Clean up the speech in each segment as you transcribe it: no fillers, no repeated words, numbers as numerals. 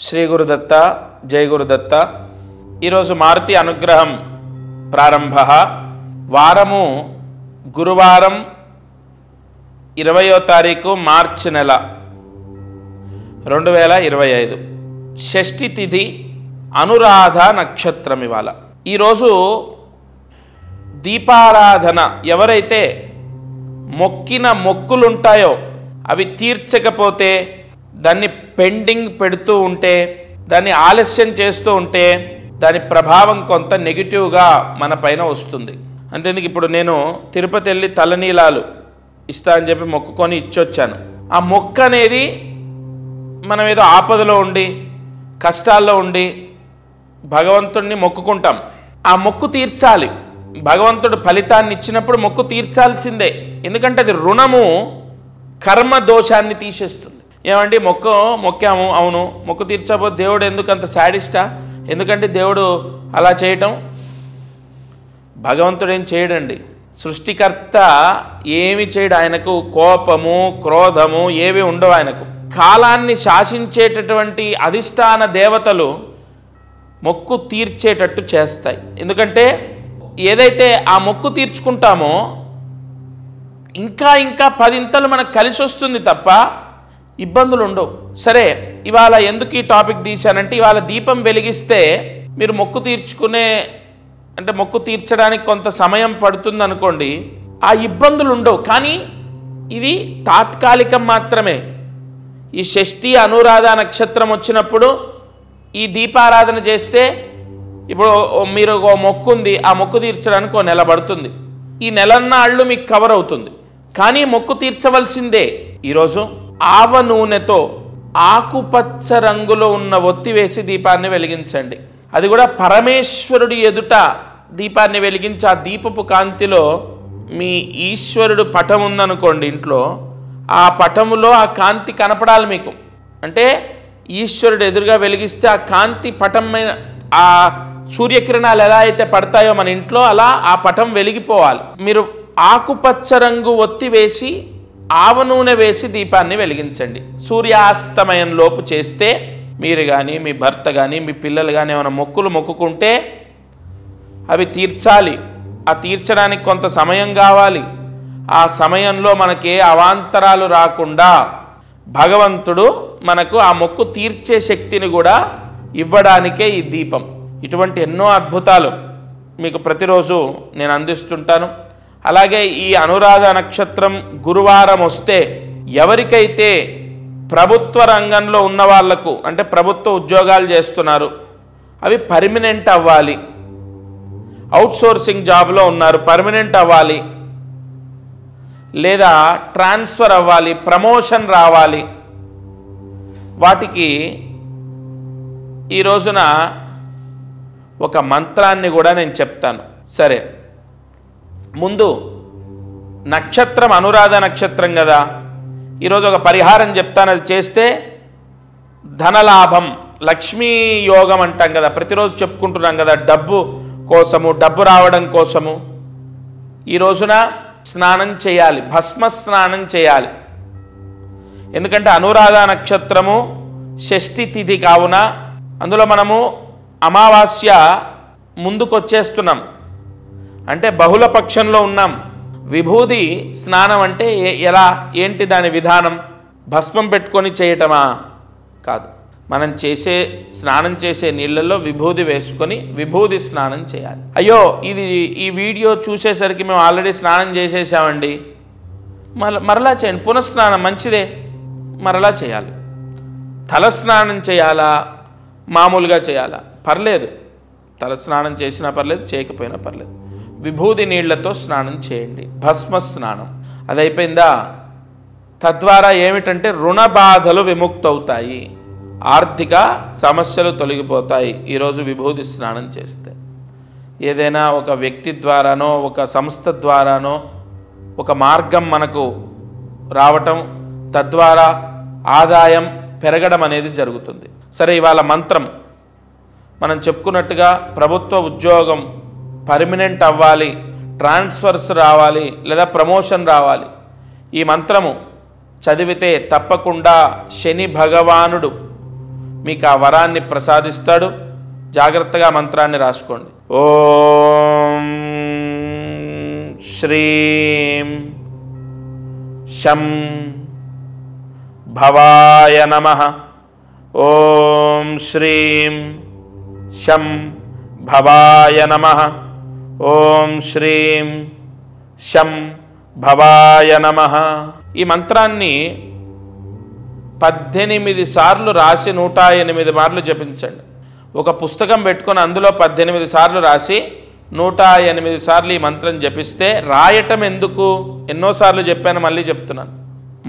శ్రీ గురుదత్త జయ గురుదత్త. ఈరోజు మారుతి అనుగ్రహం ప్రారంభ. వారము గురువారం 20వ తారీఖు మార్చి నెల 2025. షష్ఠి తిథి, అనురాధ నక్షత్రం. ఇవాళ ఈరోజు దీపారాధన ఎవరైతే మొక్కిన మొక్కులుంటాయో అవి తీర్చకపోతే, దాన్ని పెండింగ్ పెడుతూ ఉంటే, దాన్ని ఆలస్యం చేస్తూ ఉంటే దాని ప్రభావం కొంత నెగిటివ్గా మన పైన వస్తుంది. అంతేందుకు ఇప్పుడు నేను తిరుపతి వెళ్ళి తలనీలాలు ఇస్తా అని చెప్పి మొక్కుకొని ఇచ్చొచ్చాను. ఆ మొక్క అనేది మనం ఏదో ఆపదలో ఉండి కష్టాల్లో ఉండి భగవంతుడిని మొక్కుకుంటాం. ఆ మొక్కు తీర్చాలి. భగవంతుడు ఫలితాన్ని ఇచ్చినప్పుడు మొక్కు తీర్చాల్సిందే. ఎందుకంటే అది రుణము, కర్మ దోషాన్ని తీసేస్తుంది. ఏమండి మొక్కాము, అవును, మొక్కు తీర్చకపోతే దేవుడు ఎందుకు అంత శాడిస్టా? ఎందుకంటే దేవుడు అలా చేయటం? భగవంతుడు ఏం చేయడండి. సృష్టికర్త ఏమి చేయడు. ఆయనకు కోపము, క్రోధము ఏవి ఉండవు ఆయనకు. కాలాన్ని శాసించేటటువంటి అధిష్టాన దేవతలు మొక్కు తీర్చేటట్టు చేస్తాయి. ఎందుకంటే ఏదైతే ఆ మొక్కు తీర్చుకుంటామో ఇంకా 10 ఇంతలు మనకు కలిసి వస్తుంది తప్ప ఇబ్బందులు ఉండవు. సరే, ఇవాళ ఎందుకు ఈ టాపిక్ తీశానంటే, ఇవాళ దీపం వెలిగిస్తే మీరు మొక్కు తీర్చడానికి కొంత సమయం పడుతుంది అనుకోండి, ఆ ఇబ్బందులు ఉండవు. కానీ ఇది తాత్కాలికం మాత్రమే. ఈ షష్ఠి అనురాధ నక్షత్రం వచ్చినప్పుడు ఈ దీపారాధన చేస్తే, ఇప్పుడు మీరు ఒక మొక్కు ఉంది, ఆ మొక్కు తీర్చడానికి ఒక నెల పడుతుంది. ఈ నెలన్నాళ్ళు మీకు కవర్ అవుతుంది. కానీ మొక్కు తీర్చవలసిందే. ఈరోజు ఆవ నూనెతో ఆకుపచ్చ రంగులో ఉన్న ఒత్తి వేసి దీపాన్ని వెలిగించండి. అది కూడా పరమేశ్వరుడి ఎదుట దీపాన్ని వెలిగించి, ఆ దీపపు కాంతిలో మీ ఈశ్వరుడు పటం ఉందనుకోండి ఇంట్లో, ఆ పటములో ఆ కాంతి కనపడాలి మీకు. అంటే ఈశ్వరుడు ఎదురుగా వెలిగిస్తే ఆ కాంతి పటం మీద, ఆ సూర్యకిరణాలు ఎలా అయితే పడతాయో మన ఇంట్లో, అలా ఆ పటం వెలిగిపోవాలి. మీరు ఆకుపచ్చ రంగు ఒత్తి వేసి ఆవ నూనె వేసి దీపాన్ని వెలిగించండి. సూర్యాస్తమయం లోపు చేస్తే మీరు కానీ, మీ భర్త కానీ, మీ పిల్లలు కానీ ఏమైనా మొక్కులు మొక్కుకుంటే అవి తీర్చాలి. ఆ తీర్చడానికి కొంత సమయం కావాలి. ఆ సమయంలో మనకి అవాంతరాలు రాకుండా భగవంతుడు మనకు ఆ మొక్కు తీర్చే శక్తిని కూడా ఇవ్వడానికే ఈ దీపం. ఇటువంటి ఎన్నో అద్భుతాలు మీకు ప్రతిరోజు నేను అందిస్తుంటాను. అలాగే ఈ అనురాధ నక్షత్రం గురువారం వస్తే ఎవరికైతే ప్రభుత్వ రంగంలో ఉన్న వాళ్లకు, అంటే ప్రభుత్వ ఉద్యోగాలు చేస్తున్నారు, అవి పర్మనెంట్ అవ్వాలి. అవుట్సోర్సింగ్ జాబ్లో ఉన్నారు, పర్మనెంట్ అవ్వాలి, లేదా ట్రాన్స్ఫర్ అవ్వాలి, ప్రమోషన్ రావాలి, వాటికి ఈ రోజున ఒక మంత్రాన్ని కూడా నేను చెప్తాను. సరే, ముందు నక్షత్రం అనురాధ నక్షత్రం కదా, ఈరోజు ఒక పరిహారం చెప్తాను. అది చేస్తే ధనలాభం, లక్ష్మీ యోగం అంటాం కదా, ప్రతిరోజు చెప్పుకుంటున్నాం కదా, డబ్బు కోసము, డబ్బు రావడం కోసము ఈ రోజున స్నానం చేయాలి, భస్మ స్నానం చేయాలి. ఎందుకంటే అనురాధ నక్షత్రము షష్ఠి తిథి కావున అందులో మనము అమావాస్య ముందుకొచ్చేస్తున్నాం, అంటే బహుళ పక్షంలో ఉన్నాం. విభూది స్నానం అంటే ఎలా, ఏంటి దాని విధానం? భస్మం పెట్టుకొని చేయటమా? కాదు. మనం స్నానం చేసే నీళ్ళల్లో విభూది వేసుకొని విభూది స్నానం చేయాలి. అయ్యో, ఈ వీడియో చూసేసరికి మేము ఆల్రెడీ స్నానం చేసేసామండి, మరలా చేయండి. పునఃస్నానం మంచిదే, మరలా చేయాలి. తల స్నానం చేయాలా, మామూలుగా చేయాలా? పర్లేదు, తల స్నానం చేసినా పర్లేదు, చేయకపోయినా పర్లేదు. విభూది నీళ్లతో స్నానం చేయండి, భస్మ స్నానం. అది అయిపోయిందా? తద్వారా ఏమిటంటే రుణ బాధలు విముక్తవుతాయి, ఆర్థిక సమస్యలు తొలగిపోతాయి. ఈరోజు విభూది స్నానం చేస్తే ఏదైనా ఒక వ్యక్తి ద్వారానో, ఒక సంస్థ ద్వారానో ఒక మార్గం మనకు రావటం, తద్వారా ఆదాయం పెరగడం అనేది జరుగుతుంది. సరే, ఇవాళ మంత్రం మనం చెప్పుకున్నట్టుగా ప్రభుత్వ ఉద్యోగం పర్మనెంట్ అవ్వాలి, ట్రాన్స్ఫర్స్ రావాలి, లేదా ప్రమోషన్ రావాలి. ఈ మంత్రము చదివితే తప్పకుండా శని భగవానుడు మీకు ఆ వరాన్ని ప్రసాదిస్తాడు. జాగ్రత్తగా మంత్రాన్ని రాసుకోండి. ఓం శ్రీం శం భవాయ నమః. ఓం శ్రీం శం భవాయ నమః. ఓం శ్రీం శం భవాయ నమః. ఈ మంత్రాన్ని 18 సార్లు రాసి 108 మార్లు జపించండి. ఒక పుస్తకం పెట్టుకొని అందులో 18 సార్లు రాసి 108 సార్లు ఈ మంత్రం జపిస్తే, రాయటం ఎందుకు ఎన్నోసార్లు చెప్పాను, మళ్ళీ చెప్తున్నాను.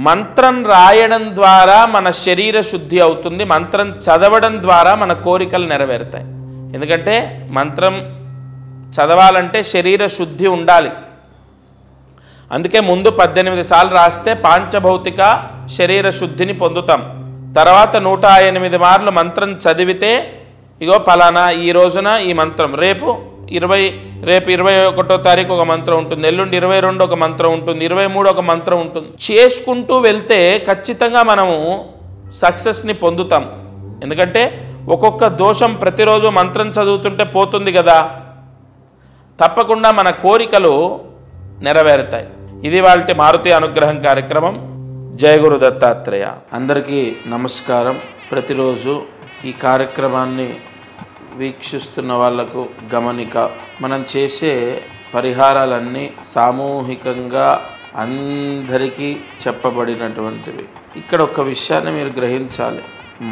మంత్రం రాయడం ద్వారా మన శరీర శుద్ధి అవుతుంది. మంత్రం చదవడం ద్వారా మన కోరికలు నెరవేరుతాయి. ఎందుకంటే మంత్రం చదవాలంటే శరీర శుద్ధి ఉండాలి. అందుకే ముందు 18 సార్లు రాస్తే పాంచభౌతిక శరీర శుద్ధిని పొందుతాం. తర్వాత 108 మార్లు మంత్రం చదివితే, ఇగో పలానా ఈ రోజున ఈ మంత్రం, రేపు 21వ తారీఖు ఒక మంత్రం ఉంటుంది, ఎల్లుండి 22 ఒక మంత్రం ఉంటుంది, 23 ఒక మంత్రం ఉంటుంది. చేసుకుంటూ వెళ్తే ఖచ్చితంగా మనము సక్సెస్ని పొందుతాం. ఎందుకంటే ఒక్కొక్క దోషం ప్రతిరోజు మంత్రం చదువుతుంటే పోతుంది కదా, తప్పకుండా మన కోరికలు నెరవేరుతాయి. ఇది వాళ్ళ మారుతి అనుగ్రహం కార్యక్రమం. జయ గురు దత్తాత్రేయ. అందరికీ నమస్కారం. ప్రతిరోజు ఈ కార్యక్రమాన్ని వీక్షిస్తున్న వాళ్లకు గమనిక, మనం చేసే పరిహారాలన్నీ సామూహికంగా అందరికీ చెప్పబడినటువంటివి. ఇక్కడ ఒక విషయాన్ని మీరు గ్రహించాలి.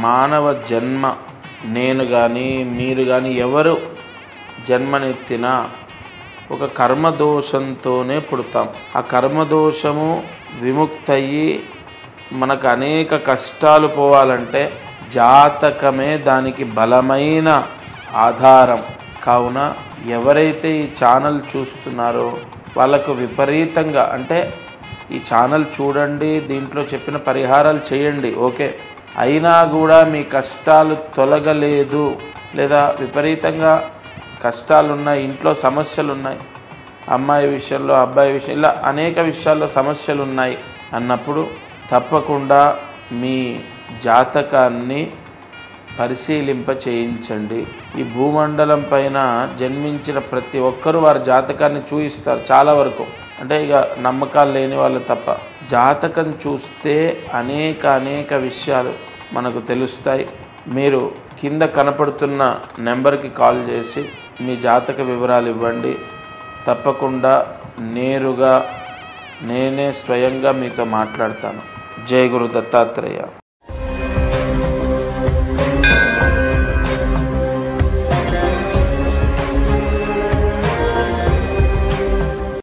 మానవ జన్మ, నేను కానీ మీరు కానీ ఎవరు జన్మనెత్తినా ఒక కర్మదోషంతోనే పుడతాం. ఆ కర్మదోషము విముక్తయ్యి మనకు అనేక కష్టాలు పోవాలంటే జాతకమే దానికి బలమైన ఆధారం. కావున ఎవరైతే ఈ ఛానల్ చూస్తున్నారో వాళ్ళకు విపరీతంగా, అంటే ఈ ఛానల్ చూడండి, దీంట్లో చెప్పిన పరిహారాలు చేయండి, ఓకే, అయినా కూడా మీ కష్టాలు తొలగలేదు, లేదా విపరీతంగా కష్టాలున్నాయి, ఇంట్లో సమస్యలు ఉన్నాయి, అమ్మాయి విషయంలో అబ్బాయి విషయం, ఇలా అనేక విషయాల్లో సమస్యలు ఉన్నాయి అన్నప్పుడు తప్పకుండా మీ జాతకాన్ని పరిశీలింప చేయించండి. ఈ భూమండలం పైన జన్మించిన ప్రతి ఒక్కరూ వారి జాతకాన్ని చూయిస్తారు చాలా వరకు. అంటే ఇక నమ్మకాలు లేని వాళ్ళు తప్ప. జాతకం చూస్తే అనేక విషయాలు మనకు తెలుస్తాయి. మీరు కింద కనపడుతున్న నెంబర్కి కాల్ చేసి మీ జాతక వివరాలు ఇవ్వండి. తప్పకుండా నేరుగా నేనే స్వయంగా మీతో మాట్లాడతాను. జయ గురు దత్తాత్రేయ.